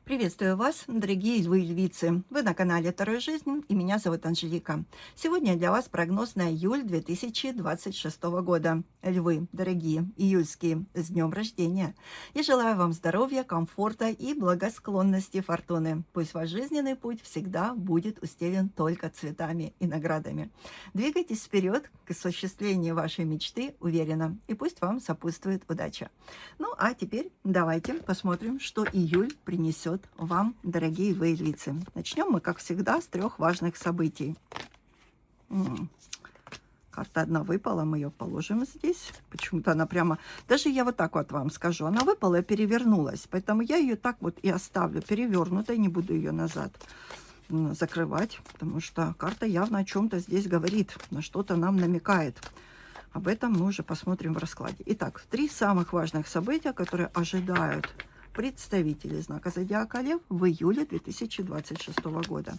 Приветствую вас, дорогие львы и львицы! Вы на канале Второй Жизнь, и меня зовут Анжелика. Сегодня для вас прогноз на июль 2026 года. Львы, дорогие, июльские, с днем рождения! Я желаю вам здоровья, комфорта и благосклонности фортуны. Пусть ваш жизненный путь всегда будет устелен только цветами и наградами. Двигайтесь вперед к осуществлению вашей мечты уверенно, и пусть вам сопутствует удача. Ну а теперь давайте посмотрим, что июль принесет вам, дорогие львы и львицы. Начнем мы, как всегда, с трех важных событий. Карта одна выпала, мы ее положим здесь. Почему-то она прямо... Даже я вот так вот вам скажу. Она выпала и перевернулась. Поэтому я ее так вот и оставлю перевернутой. Не буду ее назад закрывать. Потому что карта явно о чем-то здесь говорит. На что-то нам намекает. Об этом мы уже посмотрим в раскладе. Итак, три самых важных события, которые ожидают представители знака Зодиака Лев в июле 2026 года.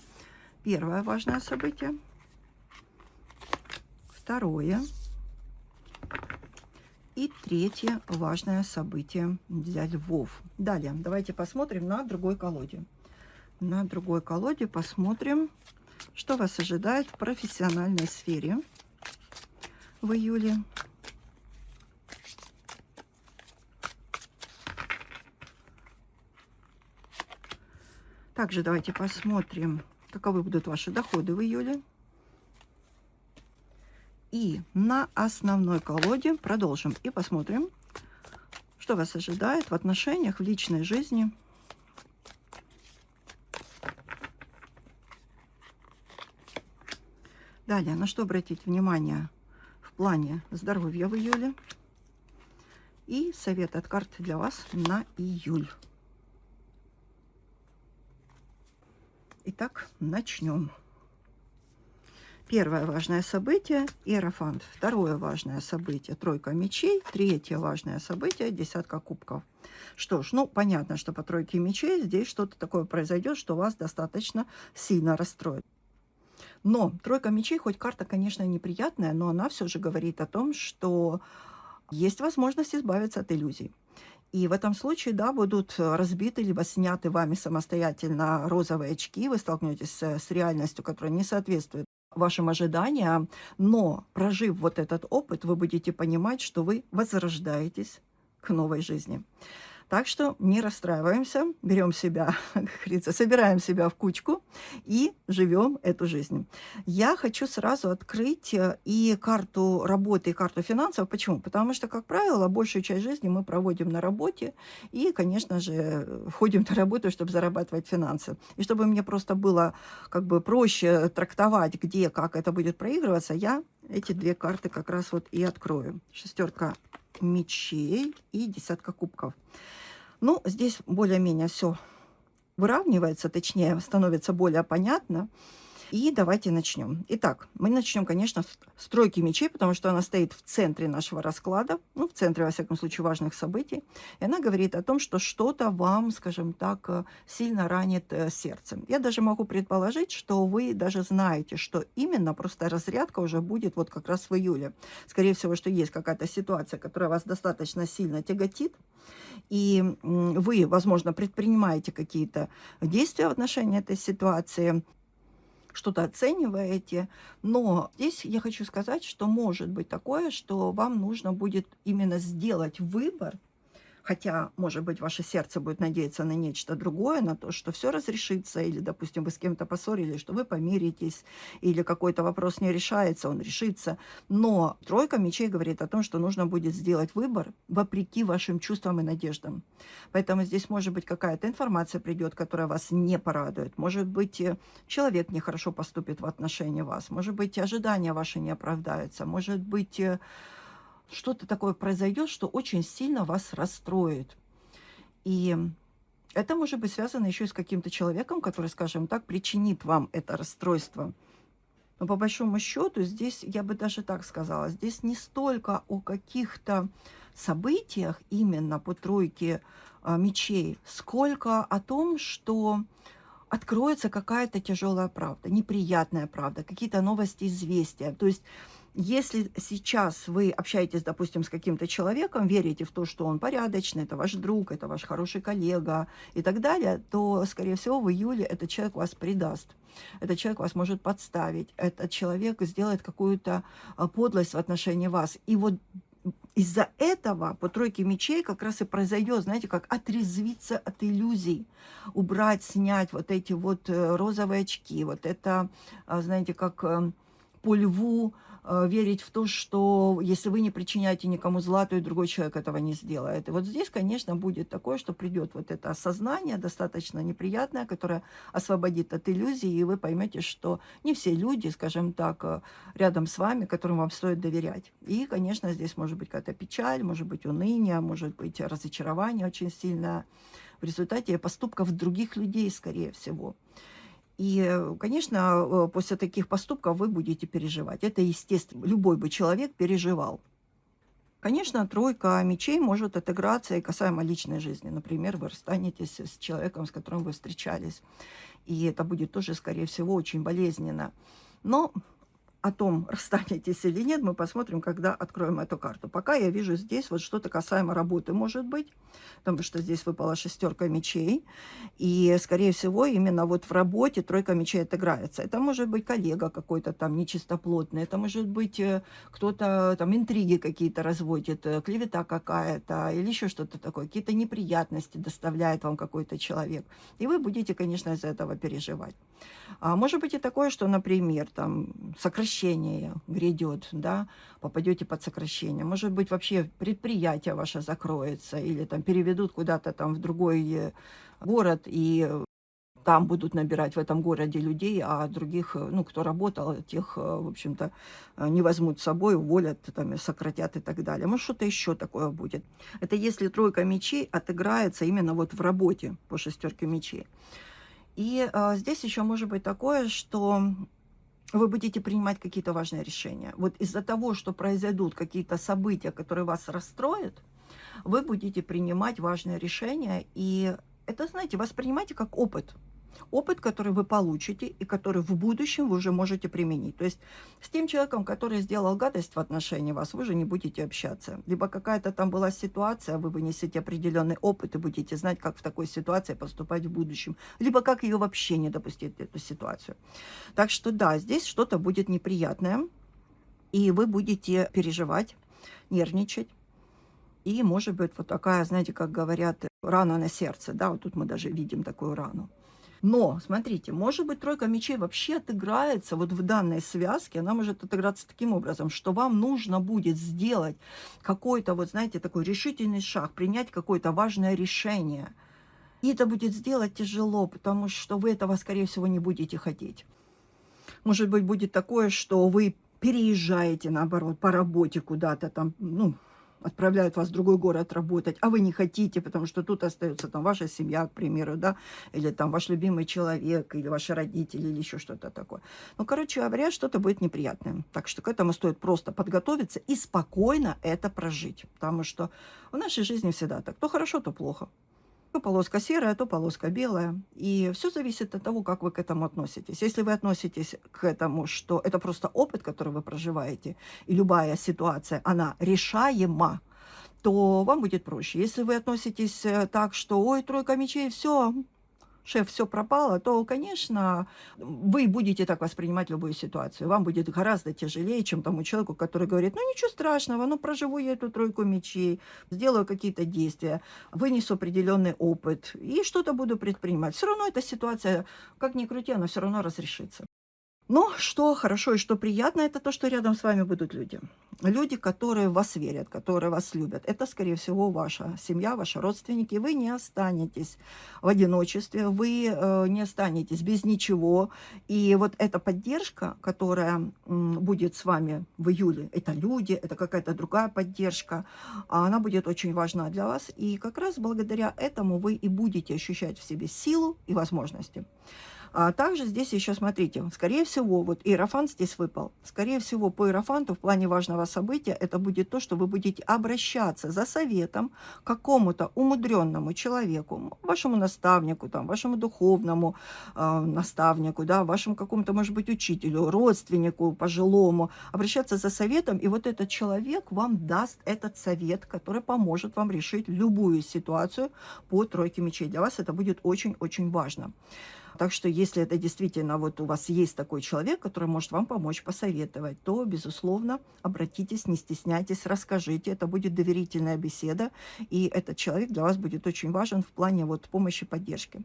Первое важное событие. Второе. И третье важное событие для львов. Далее, давайте посмотрим на другой колоде. На другой колоде посмотрим, что вас ожидает в профессиональной сфере в июле. Также давайте посмотрим, каковы будут ваши доходы в июле. И на основной колоде продолжим и посмотрим, что вас ожидает в отношениях, в личной жизни. Далее, на что обратить внимание в плане здоровья в июле. И совет от карт для вас на июль. Итак, начнем. Первое важное событие – Иерофант. Второе важное событие – Тройка мечей. Третье важное событие – Десятка кубков. Что ж, ну, понятно, что по Тройке мечей здесь что-то такое произойдет, что вас достаточно сильно расстроит. Но Тройка мечей, хоть карта, конечно, неприятная, но она все же говорит о том, что есть возможность избавиться от иллюзий. И в этом случае, да, будут разбиты либо сняты вами самостоятельно розовые очки, вы столкнетесь с реальностью, которая не соответствует вашим ожиданиям, но прожив вот этот опыт, вы будете понимать, что вы возрождаетесь к новой жизни. Так что не расстраиваемся, берем себя, как говорится, собираем себя в кучку и живем эту жизнь. Я хочу сразу открыть и карту работы, и карту финансов. Почему? Потому что, как правило, большую часть жизни мы проводим на работе и, конечно же, ходим на работу, чтобы зарабатывать финансы. И чтобы мне просто было как бы проще трактовать, где, как это будет проигрываться, я эти две карты как раз вот и открою. Шестерка мечей и Десятка кубков. Ну, здесь более-менее все выравнивается, точнее, становится более понятно. И давайте начнем. Итак, мы начнем, конечно, с Тройки мечей, потому что она стоит в центре нашего расклада, ну, в центре, во всяком случае, важных событий. И она говорит о том, что что-то вам, скажем так, сильно ранит сердце. Я даже могу предположить, что вы даже знаете, что именно, просто разрядка уже будет вот как раз в июле. Скорее всего, что есть какая-то ситуация, которая вас достаточно сильно тяготит, и вы, возможно, предпринимаете какие-то действия в отношении этой ситуации, что-то оцениваете, но здесь я хочу сказать, что может быть такое, что вам нужно будет именно сделать выбор, хотя, может быть, ваше сердце будет надеяться на нечто другое, на то, что все разрешится, или, допустим, вы с кем-то поссорились, что вы помиритесь, или какой-то вопрос не решается, он решится. Но Тройка мечей говорит о том, что нужно будет сделать выбор вопреки вашим чувствам и надеждам. Поэтому здесь, может быть, какая-то информация придет, которая вас не порадует. Может быть, человек нехорошо поступит в отношении вас. Может быть, ожидания ваши не оправдаются. Может быть, что-то такое произойдет, что очень сильно вас расстроит. И это может быть связано еще и с каким-то человеком, который, скажем так, причинит вам это расстройство. Но по большому счету здесь, я бы даже так сказала, здесь не столько о каких-то событиях именно по Тройке мечей, сколько о том, что откроется какая-то тяжелая правда, неприятная правда, какие-то новости, известия. То есть Если сейчас вы общаетесь, допустим, с каким-то человеком, верите в то, что он порядочный, это ваш друг, это ваш хороший коллега и так далее, то, скорее всего, в июле этот человек вас предаст. Этот человек вас может подставить, этот человек сделает какую-то подлость в отношении вас. И вот из-за этого по тройке мечей как раз и произойдет, знаете, как отрезвиться от иллюзий, убрать, снять вот эти вот розовые очки, вот это, знаете, как по льву верить в то, что если вы не причиняете никому зла, то и другой человек этого не сделает. И вот здесь, конечно, будет такое, что придет вот это осознание достаточно неприятное, которое освободит от иллюзий, и вы поймете, что не все люди, скажем так, рядом с вами, которым вам стоит доверять. И, конечно, здесь может быть какая-то печаль, может быть уныние, может быть разочарование очень сильное в результате поступков других людей, скорее всего. И, конечно, после таких поступков вы будете переживать. Это естественно. Любой бы человек переживал. Конечно, тройка мечей может отыграться и касаемо личной жизни. Например, вы расстанетесь с человеком, с которым вы встречались. И это будет тоже, скорее всего, очень болезненно. Но о том, расстанетесь или нет, мы посмотрим, когда откроем эту карту. Пока я вижу здесь вот что-то касаемо работы, может быть, потому что здесь выпала шестерка мечей, и, скорее всего, именно вот в работе тройка мечей отыграется. Это может быть коллега какой-то там нечистоплотный, это может быть кто-то там интриги какие-то разводит, клевета какая-то или еще что-то такое, какие-то неприятности доставляет вам какой-то человек. И вы будете, конечно, из-за этого переживать. А может быть и такое, что, например, там сокращение грядет, да, попадете под сокращение. Может быть, вообще предприятие ваше закроется или там переведут куда-то там в другой город, и там будут набирать в этом городе людей, а других, ну, кто работал, тех, в общем-то, не возьмут с собой, уволят, там, сократят и так далее. Может, что-то еще такое будет. Это если тройка мечей отыграется именно вот в работе по шестерке мечей. И здесь еще может быть такое, что вы будете принимать какие-то важные решения. Вот из-за того, что произойдут какие-то события, которые вас расстроят, вы будете принимать важные решения. И это, знаете, воспринимайте как опыт. Опыт, который вы получите и который в будущем вы уже можете применить. То есть с тем человеком, который сделал гадость в отношении вас, вы же не будете общаться. Либо какая-то там была ситуация, вы вынесете определенный опыт и будете знать, как в такой ситуации поступать в будущем. Либо как ее вообще не допустить, эту ситуацию. Так что да, здесь что-то будет неприятное, и вы будете переживать, нервничать. И может быть вот такая, знаете, как говорят, рана на сердце. Да, вот тут мы даже видим такую рану. Но, смотрите, может быть, тройка мечей вообще отыграется вот в данной связке, она может отыграться таким образом, что вам нужно будет сделать какой-то, вот знаете, такой решительный шаг, принять какое-то важное решение. И это будет сделать тяжело, потому что вы этого, скорее всего, не будете хотеть. Может быть, будет такое, что вы переезжаете, наоборот, по работе куда-то там, ну, отправляют вас в другой город работать, а вы не хотите, потому что тут остается там ваша семья, к примеру, да, или там ваш любимый человек, или ваши родители, или еще что-то такое. Ну, короче говоря, что-то будет неприятное. Так что к этому стоит просто подготовиться и спокойно это прожить, потому что в нашей жизни всегда так. То хорошо, то плохо. То полоска серая, то полоска белая. И все зависит от того, как вы к этому относитесь. Если вы относитесь к этому, что это просто опыт, который вы проживаете, и любая ситуация, она решаема, то вам будет проще. Если вы относитесь так, что «Ой, тройка мечей, все, шеф, все пропало», то, конечно, вы будете так воспринимать любую ситуацию. Вам будет гораздо тяжелее, чем тому человеку, который говорит: ну, ничего страшного, ну, проживу я эту тройку мечей, сделаю какие-то действия, вынесу определенный опыт и что-то буду предпринимать. Все равно эта ситуация, как ни крути, она все равно разрешится. Но что хорошо и что приятно, это то, что рядом с вами будут люди. Люди, которые в вас верят, которые вас любят. Это, скорее всего, ваша семья, ваши родственники. Вы не останетесь в одиночестве, вы не останетесь без ничего. И вот эта поддержка, которая будет с вами в июле, это люди, это какая-то другая поддержка, она будет очень важна для вас. И как раз благодаря этому вы и будете ощущать в себе силу и возможности. А также здесь еще, смотрите, скорее всего, вот иерофант здесь выпал. Скорее всего, по иерофанту в плане важного события это будет то, что вы будете обращаться за советом к какому-то умудренному человеку, вашему наставнику, там, вашему духовному наставнику, да, вашему какому-то, может быть, учителю, родственнику пожилому, обращаться за советом, и вот этот человек вам даст этот совет, который поможет вам решить любую ситуацию по тройке мечей. Для вас это будет очень-очень важно. Так что если это действительно вот у вас есть такой человек, который может вам помочь, посоветовать, то, безусловно, обратитесь, не стесняйтесь, расскажите. Это будет доверительная беседа, и этот человек для вас будет очень важен в плане вот помощи, поддержки.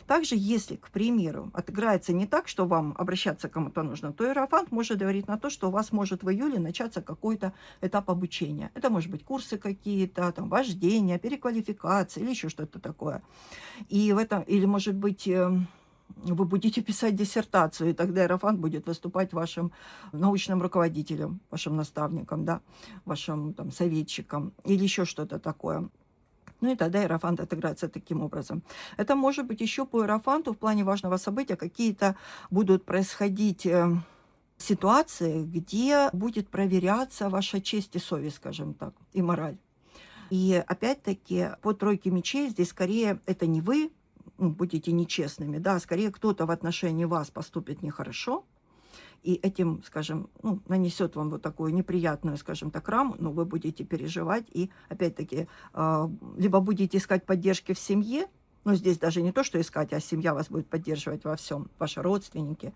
Также, если, к примеру, отыграется не так, что вам обращаться к кому-то нужно, то иерофант может говорить на то, что у вас может в июле начаться какой-то этап обучения. Это может быть курсы какие-то, там, вождение, переквалификация или еще что-то такое. И в этом, или, может быть, вы будете писать диссертацию, и тогда иерофант будет выступать вашим научным руководителем, вашим наставником, да, вашим там, советчиком или еще что-то такое. Ну и тогда иерофант отыграется таким образом. Это может быть еще по иерофанту в плане важного события какие-то будут происходить ситуации, где будет проверяться ваша честь и совесть, скажем так, и мораль. И опять-таки по тройке мечей здесь скорее это не вы, будете нечестными, да, скорее кто-то в отношении вас поступит нехорошо, и этим, скажем, нанесет вам вот такую неприятную, скажем так, раму, но вы будете переживать, и опять-таки либо будете искать поддержки в семье, но здесь даже не то, что искать, а семья вас будет поддерживать во всем, ваши родственники,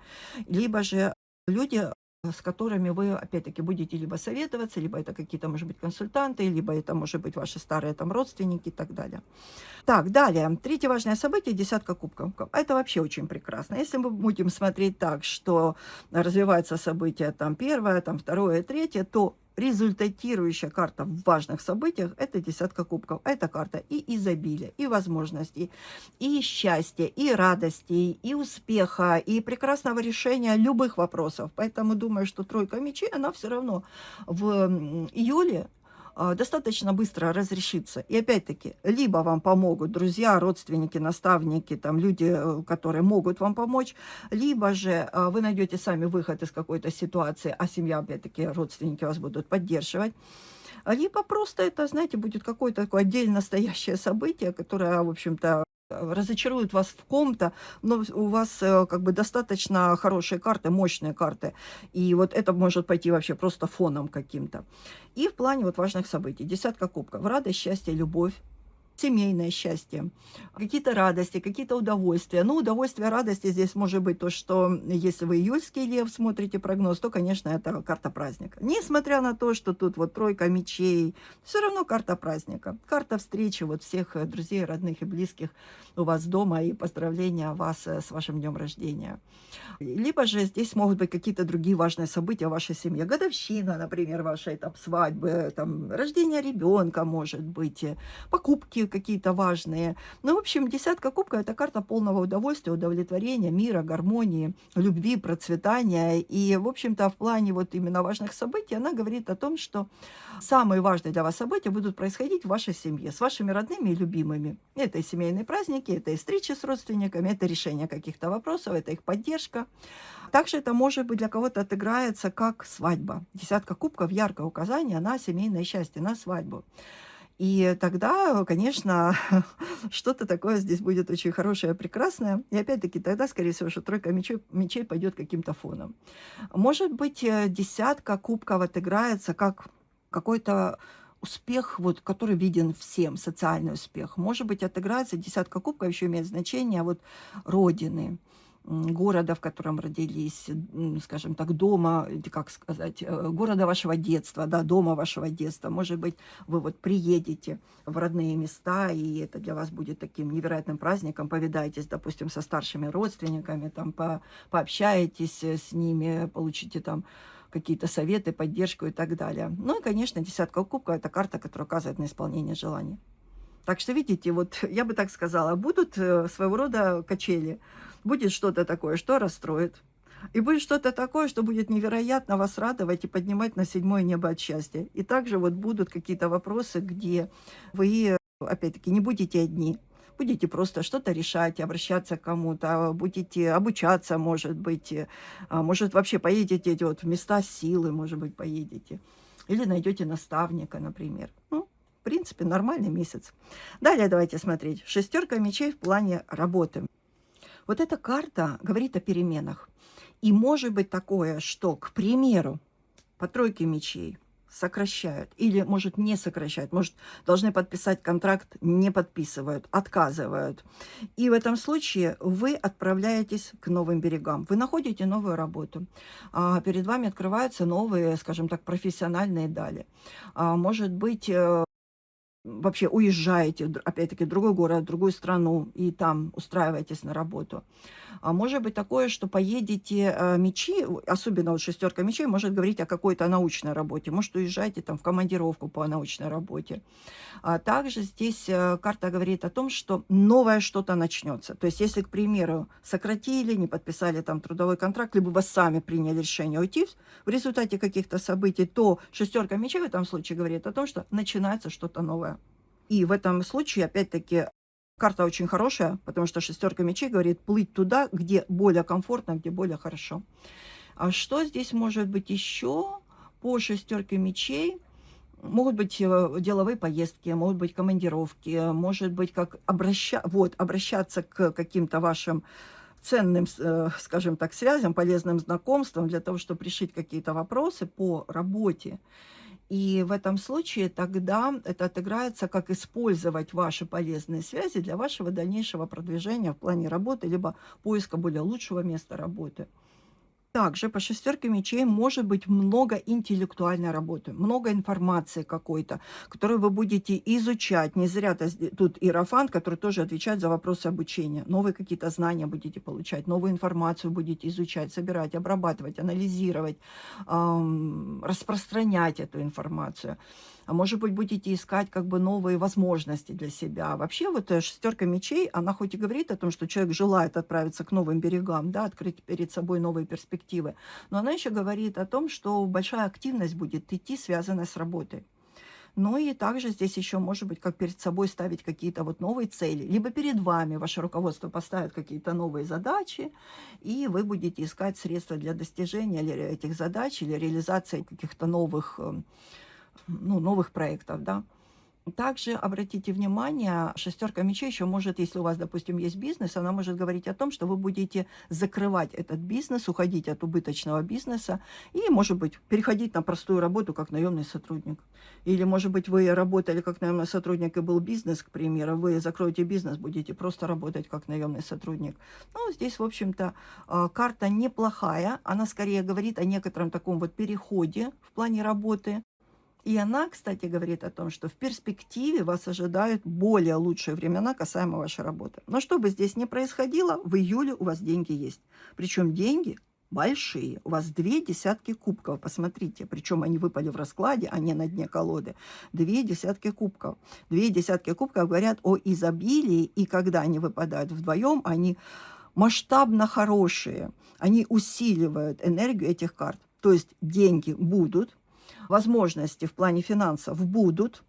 либо же люди, с которыми вы, опять-таки, будете либо советоваться, либо это какие-то, может быть, консультанты, либо это, может быть, ваши старые там родственники и так далее. Так, далее. Третье важное событие – десятка кубков. Это вообще очень прекрасно. Если мы будем смотреть так, что развивается событие там первое, там второе, третье, то результатирующая карта в важных событиях – это десятка кубков. Это карта и изобилия, и возможностей, и счастья, и радости, и успеха, и прекрасного решения любых вопросов. Поэтому думаю, что тройка мечей, она все равно в июле достаточно быстро разрешится. И опять-таки, либо вам помогут друзья, родственники, наставники, там люди, которые могут вам помочь, либо же вы найдете сами выход из какой-то ситуации, а семья, опять-таки, родственники вас будут поддерживать. Либо просто это, знаете, будет какое-то такое отдельно настоящее событие, которое, в общем-то, разочарует вас в ком-то, но у вас как бы достаточно хорошие карты, мощные карты. И вот это может пойти вообще просто фоном каким-то. И в плане вот важных событий. Десятка кубков. Радость, счастье, любовь. Семейное счастье, какие-то радости, какие-то удовольствия. Ну, удовольствие, радости здесь может быть то, что если вы июльский лев смотрите прогноз, то, конечно, это карта праздника. Несмотря на то, что тут вот тройка мечей, все равно карта праздника. Карта встречи вот всех друзей, родных и близких у вас дома и поздравления вас с вашим днем рождения. Либо же здесь могут быть какие-то другие важные события в вашей семье. Годовщина, например, вашей там, свадьбы, там, рождение ребенка, может быть, покупки какие-то важные. Ну, в общем, десятка кубков – это карта полного удовольствия, удовлетворения, мира, гармонии, любви, процветания. И, в общем-то, в плане вот именно важных событий она говорит о том, что самые важные для вас события будут происходить в вашей семье, с вашими родными и любимыми. Это и семейные праздники, это и встречи с родственниками, это решение каких-то вопросов, это их поддержка. Также это, может быть, для кого-то отыграется как свадьба. Десятка кубков – яркое указание на семейное счастье, на свадьбу. И тогда, конечно, что-то такое здесь будет очень хорошее, прекрасное. И опять-таки тогда, скорее всего, что тройка мечей пойдет каким-то фоном. Может быть, десятка кубков отыграется как какой-то успех, вот, который виден всем, социальный успех. Может быть, отыграется десятка кубков, еще имеет значение вот, родины, города, в котором родились, скажем так, дома, как сказать, города вашего детства, да, дома вашего детства. Может быть, вы вот приедете в родные места, и это для вас будет таким невероятным праздником, повидаетесь, допустим, со старшими родственниками, там, пообщаетесь с ними, получите там какие-то советы, поддержку и так далее. Ну и, конечно, десятка кубков – это карта, которая указывает на исполнение желаний. Так что, видите, вот я бы так сказала, будут своего рода качели. Будет что-то такое, что расстроит. И будет что-то такое, что будет невероятно вас радовать и поднимать на седьмое небо от счастья. И также вот будут какие-то вопросы, где вы, опять-таки, не будете одни. Будете просто что-то решать, обращаться к кому-то, будете обучаться, может быть, может, вообще поедете вот в места силы, может быть, поедете. Или найдете наставника, например. Ну, в принципе, нормальный месяц. Далее давайте смотреть. Шестерка мечей в плане работы. Вот эта карта говорит о переменах. И может быть такое, что, к примеру, по тройке мечей сокращают или, может, не сокращают, может, должны подписать контракт, не подписывают, отказывают. И в этом случае вы отправляетесь к новым берегам. Вы находите новую работу. Перед вами открываются новые, скажем так, профессиональные дали. Может быть, вообще уезжаете, опять-таки, в другой город, в другую страну, и там устраиваетесь на работу. Может быть такое, что поедете, мечи, особенно вот шестерка мечей, может говорить о какой-то научной работе. Может, уезжаете там в командировку по научной работе. Также здесь карта говорит о том, что новое что-то начнется. То есть, если, к примеру, сократили, не подписали там трудовой контракт, либо вы сами приняли решение уйти в результате каких-то событий, то шестерка мечей в этом случае говорит о том, что начинается что-то новое. И в этом случае, опять-таки, карта очень хорошая, потому что шестерка мечей говорит плыть туда, где более комфортно, где более хорошо. А что здесь может быть еще по шестерке мечей? Могут быть деловые поездки, могут быть командировки, может быть, как обращаться к каким-то вашим ценным, скажем так, связям, полезным знакомствам для того, чтобы решить какие-то вопросы по работе. И в этом случае тогда это отыграется, как использовать ваши полезные связи для вашего дальнейшего продвижения в плане работы, либо поиска более лучшего места работы. Также по шестерке мечей может быть много интеллектуальной работы, много информации какой-то, которую вы будете изучать. Не зря тут иерофант, который тоже отвечает за вопросы обучения. Новые какие-то знания будете получать, новую информацию будете изучать, собирать, обрабатывать, анализировать, распространять эту информацию. А может быть, будете искать как бы новые возможности для себя. Вообще вот шестерка мечей, она хоть и говорит о том, что человек желает отправиться к новым берегам, да, открыть перед собой новые перспективы, но она еще говорит о том, что большая активность будет идти, связанная с работой. Ну и также здесь еще может быть, как перед собой ставить какие-то вот новые цели, либо перед вами ваше руководство поставит какие-то новые задачи, и вы будете искать средства для достижения этих задач или реализации каких-то новых новых проектов, да. Также обратите внимание, шестерка мечей еще может, если у вас, допустим, есть бизнес, она может говорить о том, что вы будете закрывать этот бизнес, уходить от убыточного бизнеса и, может быть, переходить на простую работу как наемный сотрудник. Или, может быть, вы работали как наемный сотрудник и был бизнес, к примеру, вы закроете бизнес, будете просто работать как наемный сотрудник. Ну, здесь, в общем-то, карта неплохая, она скорее говорит о некотором таком вот переходе в плане работы. И она, кстати, говорит о том, что в перспективе вас ожидают более лучшие времена касаемо вашей работы. Но что бы здесь ни происходило, в июле у вас деньги есть. Причем деньги большие. У вас 2 десятки кубков. Посмотрите, причем они выпали в раскладе, а не на дне колоды. 2 десятки кубков. 2 десятки кубков говорят о изобилии, и когда они выпадают вдвоем, они масштабно хорошие. Они усиливают энергию этих карт. То есть деньги будут, возможности в плане финансов будут,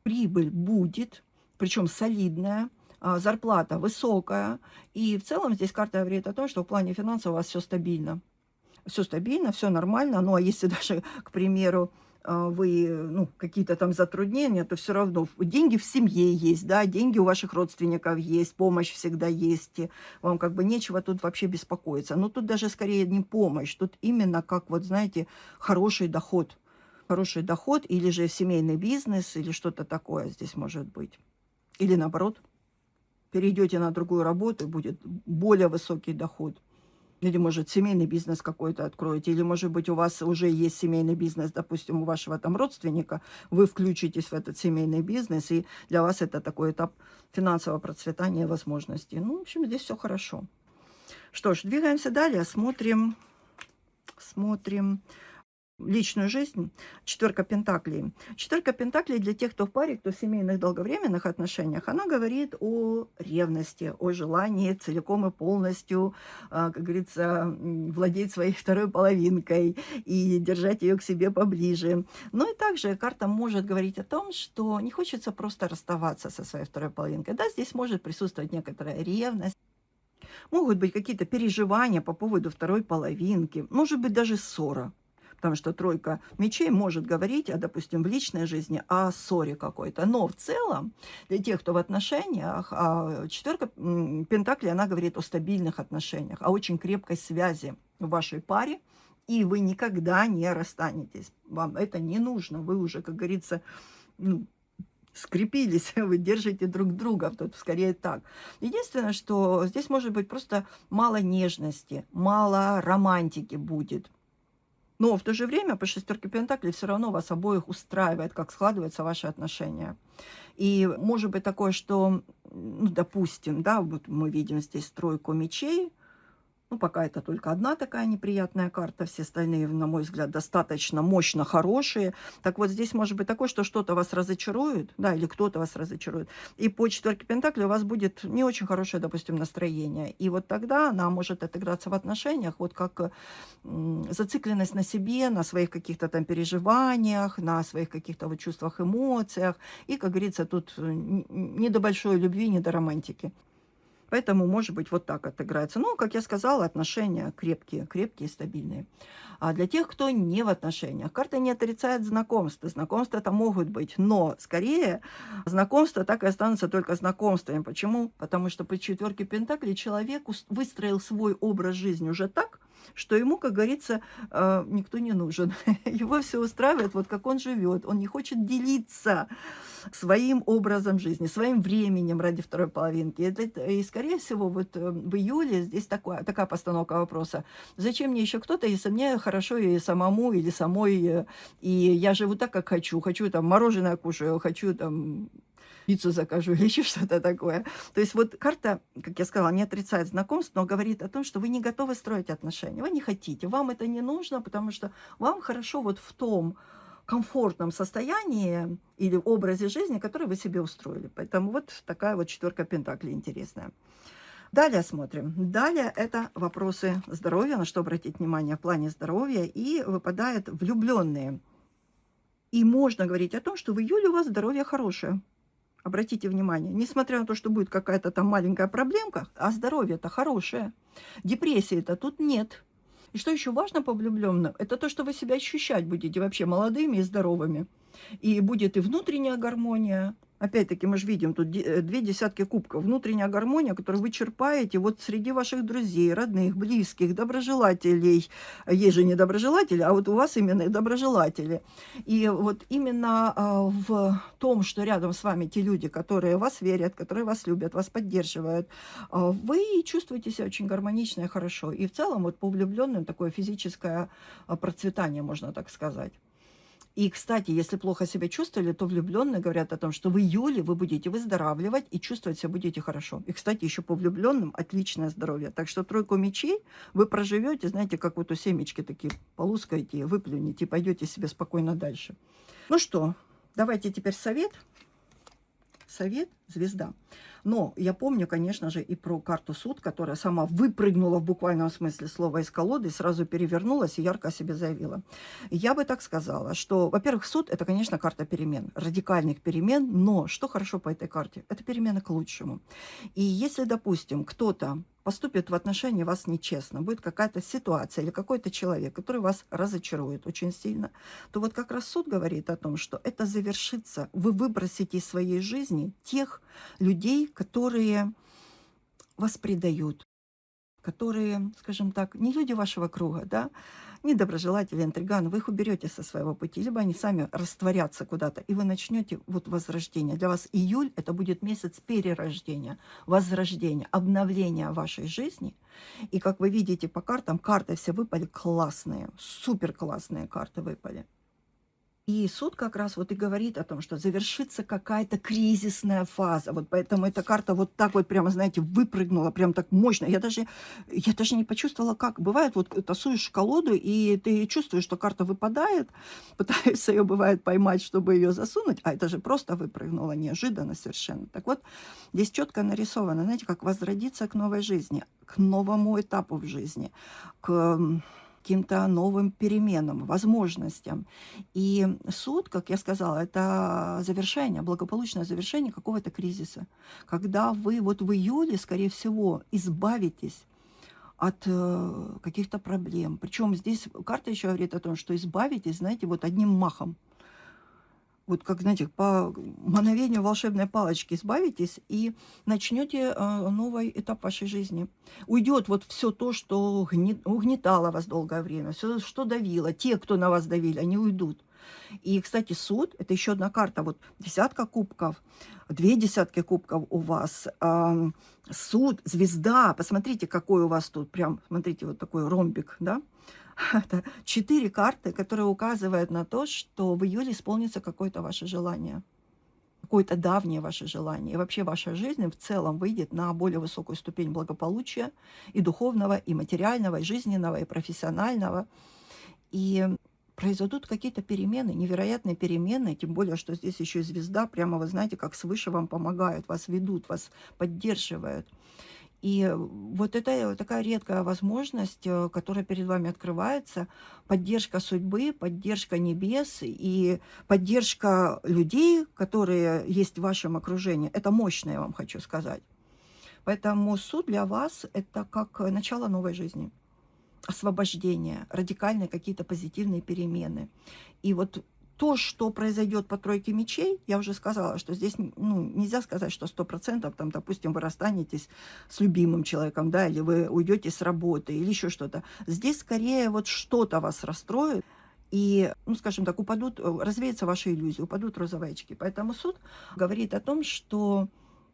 прибыль будет, причем солидная, зарплата высокая. И в целом здесь карта говорит о том, что в плане финансов у вас все стабильно. Все стабильно, все нормально. Ну, а если даже, к примеру, вы, какие-то там затруднения, то все равно деньги в семье есть, да, деньги у ваших родственников есть, помощь всегда есть, и вам как бы нечего тут вообще беспокоиться. Но тут даже скорее не помощь, тут именно как, вот знаете, хороший доход или же семейный бизнес, или что-то такое здесь может быть. Или наоборот, перейдете на другую работу, и будет более высокий доход. Или, может, семейный бизнес какой-то откроете, или, может быть, у вас уже есть семейный бизнес, допустим, у вашего там родственника, вы включитесь в этот семейный бизнес, и для вас это такой этап финансового процветания и возможностей. Ну, в общем, здесь все хорошо. Что ж, двигаемся далее, смотрим. личную жизнь, четверка пентаклей. Четверка пентаклей для тех, кто в паре, кто в семейных долговременных отношениях, она говорит о ревности, о желании целиком и полностью, как говорится, владеть своей второй половинкой и держать ее к себе поближе. Но и также карта может говорить о том, что не хочется просто расставаться со своей второй половинкой. Да, здесь может присутствовать некоторая ревность, могут быть какие-то переживания по поводу второй половинки, может быть даже ссора. Потому что тройка мечей может говорить, допустим, в личной жизни о ссоре какой-то. Но в целом, для тех, кто в отношениях, четверка пентаклей, она говорит о стабильных отношениях, о очень крепкой связи в вашей паре, и вы никогда не расстанетесь. Вам это не нужно. Вы уже, как говорится, ну, скрепились, вы держите друг друга, тут скорее так. Единственное, что здесь может быть просто мало нежности, мало романтики будет. Но в то же время по шестерке пентаклей все равно вас обоих устраивает, как складываются ваши отношения. И может быть такое, что, ну, допустим, да, вот мы видим здесь тройку мечей. Ну, пока это только одна такая неприятная карта, все остальные, на мой взгляд, достаточно мощно хорошие. Так вот, здесь может быть такое, что что-то вас разочарует, да, или кто-то вас разочарует. И по четверке пентаклей у вас будет не очень хорошее, допустим, настроение. И вот тогда она может отыграться в отношениях, вот как зацикленность на себе, на своих каких-то там переживаниях, на своих каких-то вот чувствах, эмоциях. И, как говорится, тут не до большой любви, не до романтики. Поэтому, может быть, вот так отыграется. Ну, как я сказала, отношения крепкие, крепкие, стабильные. А для тех, кто не в отношениях, карта не отрицает знакомства. Знакомства-то могут быть, но скорее знакомства так и останутся только знакомствами. Почему? Потому что по четверке пентаклей человек выстроил свой образ жизни уже так, что ему, как говорится, никто не нужен. Его все устраивает, вот как он живет. Он не хочет делиться своим образом жизни, своим временем ради второй половинки. И скорее всего, вот в июле здесь такая постановка вопроса. Зачем мне еще кто-то, если мне хорошо и самому, или самой, и я живу так, как хочу. Хочу там мороженое кушаю, хочу там пиццу закажу или еще что-то такое. То есть вот карта, как я сказала, не отрицает знакомств, но говорит о том, что вы не готовы строить отношения, вы не хотите, вам это не нужно, потому что вам хорошо вот в том комфортном состоянии или образе жизни, который вы себе устроили. Поэтому вот такая вот четверка пентаклей интересная. Далее смотрим. Далее это вопросы здоровья, на что обратить внимание в плане здоровья, и выпадают влюбленные. И можно говорить о том, что в июле у вас здоровье хорошее. Обратите внимание, несмотря на то, что будет какая-то там маленькая проблемка, а здоровье-то хорошее. Депрессии-то тут нет. И что еще важно по влюбленным, это то, что вы себя ощущать будете вообще молодыми и здоровыми. И будет и внутренняя гармония. Опять-таки мы же видим тут две десятки кубков. Внутренняя гармония, которую вы черпаете вот среди ваших друзей, родных, близких, доброжелателей. Есть же не доброжелатели, а вот у вас именно доброжелатели. И вот именно в том, что рядом с вами те люди, которые вас верят, которые вас любят, вас поддерживают, вы чувствуете себя очень гармонично и хорошо. И в целом вот по влюбленным такое физическое процветание, можно так сказать. И, кстати, если плохо себя чувствовали, то влюбленные говорят о том, что в июле вы будете выздоравливать и чувствовать себя будете хорошо. И, кстати, еще по влюбленным отличное здоровье. Так что тройку мечей вы проживете, знаете, как вот у семечки такие полускаете, выплюнете и пойдете себе спокойно дальше. Ну что, давайте теперь совет. Совет звезда. Но я помню, конечно же, и про карту суд, которая сама выпрыгнула в буквальном смысле слова из колоды, сразу перевернулась и ярко о себе заявила. Я бы так сказала, что, во-первых, суд – это, конечно, карта перемен, радикальных перемен, но что хорошо по этой карте? Это перемены к лучшему. И если, допустим, кто-то поступит в отношении вас нечестно, будет какая-то ситуация или какой-то человек, который вас разочарует очень сильно, то вот как раз суд говорит о том, что это завершится. Вы выбросите из своей жизни тех людей, которые вас предают, которые, скажем так, не люди вашего круга, да, не доброжелатели, интриганы, вы их уберете со своего пути, либо они сами растворятся куда-то, и вы начнете вот возрождение. Для вас июль – это будет месяц перерождения, возрождения, обновления вашей жизни. И как вы видите по картам, карты все выпали классные, супер классные карты выпали. И суд как раз вот и говорит о том, что завершится какая-то кризисная фаза. Вот поэтому эта карта вот так вот прямо, знаете, выпрыгнула прям так мощно. Я даже не почувствовала, как. Бывает, вот тасуешь колоду, и ты чувствуешь, что карта выпадает, пытаешься ее, бывает, поймать, чтобы ее засунуть, а это же просто выпрыгнуло неожиданно совершенно. Так вот, здесь четко нарисовано, знаете, как возродиться к новой жизни, к новому этапу в жизни, к каким-то новым переменам, возможностям. И суд, как я сказала, это завершение, благополучное завершение какого-то кризиса. Когда вы вот в июле, скорее всего, избавитесь от каких-то проблем. Причем здесь карта еще говорит о том, что избавитесь, знаете, вот одним махом. Вот как, знаете, по мановению волшебной палочки избавитесь и начнете новый этап вашей жизни. Уйдет вот все то, что угнетало вас долгое время, все, что давило. Те, кто на вас давили, они уйдут. И, кстати, суд — это еще одна карта. Вот десятка кубков, две десятки кубков у вас, суд, звезда. Посмотрите, какой у вас тут прям, смотрите, вот такой ромбик, да? Это 4 карты, которые указывают на то, что в июле исполнится какое-то ваше желание, какое-то давнее ваше желание. И вообще ваша жизнь в целом выйдет на более высокую ступень благополучия и духовного, и материального, и жизненного, и профессионального. И произойдут какие-то перемены, невероятные перемены, тем более, что здесь еще и звезда, прямо вы знаете, как свыше вам помогают, вас ведут, вас поддерживают. И вот это такая редкая возможность, которая перед вами открывается, поддержка судьбы, поддержка небес и поддержка людей, которые есть в вашем окружении. Это мощно, я вам хочу сказать. Поэтому суд для вас — это как начало новой жизни, освобождение, радикальные какие-то позитивные перемены. И вот то, что произойдет по тройке мечей, я уже сказала, что здесь нельзя сказать, что 100%, там, допустим, вы расстанетесь с любимым человеком, да, или вы уйдете с работы, или еще что-то. Здесь скорее вот что-то вас расстроит, и, скажем так, развеются ваши иллюзии, упадут розовые очки. Поэтому суд говорит о том, что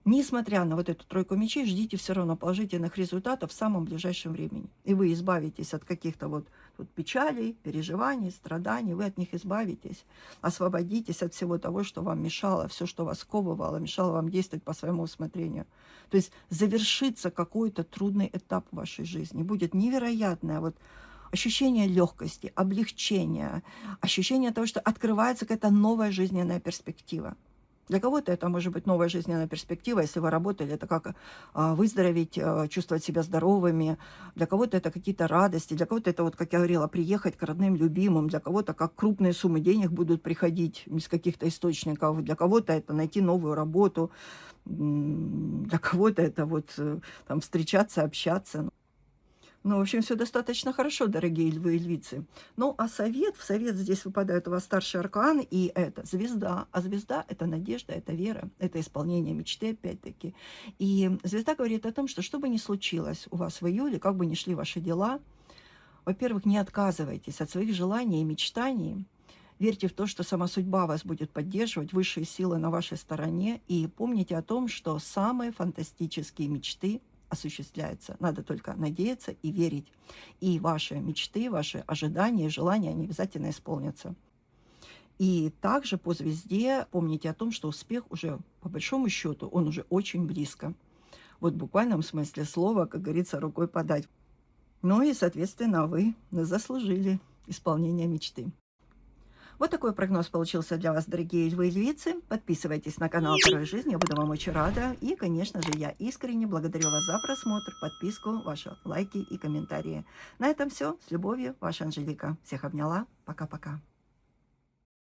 несмотря на вот эту тройку мечей, ждите все равно положительных результатов в самом ближайшем времени. И вы избавитесь от каких-то вот печалей, переживаний, страданий, вы от них избавитесь, освободитесь от всего того, что вам мешало, все, что вас сковывало, мешало вам действовать по своему усмотрению. То есть завершится какой-то трудный этап в вашей жизни. Будет невероятное вот ощущение легкости, облегчения, ощущение того, что открывается какая-то новая жизненная перспектива. Для кого-то это может быть новая жизненная перспектива, если вы работали, это как выздороветь, чувствовать себя здоровыми. Для кого-то это какие-то радости, для кого-то это, вот, как я говорила, приехать к родным, любимым, для кого-то как крупные суммы денег будут приходить из каких-то источников, для кого-то это найти новую работу, для кого-то это вот там встречаться, общаться. Ну, в общем, все достаточно хорошо, дорогие львы и львицы. Ну, а в совет здесь выпадает у вас старший аркан, и это звезда. А звезда — это надежда, это вера, это исполнение мечты, опять-таки. И звезда говорит о том, что что бы ни случилось у вас в июле, как бы ни шли ваши дела, во-первых, не отказывайтесь от своих желаний и мечтаний. Верьте в то, что сама судьба вас будет поддерживать, высшие силы на вашей стороне. И помните о том, что самые фантастические мечты осуществляется. Надо только надеяться и верить. И ваши мечты, ваши ожидания, желания, они обязательно исполнятся. И также по звезде помните о том, что успех уже, по большому счету, он уже очень близко. Вот в буквальном смысле слова, как говорится, рукой подать. Ну и, соответственно, вы заслужили исполнение мечты. Вот такой прогноз получился для вас, дорогие львы и львицы. Подписывайтесь на канал Второй Жизни, я буду вам очень рада. И, конечно же, я искренне благодарю вас за просмотр, подписку, ваши лайки и комментарии. На этом все. С любовью, ваша Анжелика. Всех обняла. Пока-пока.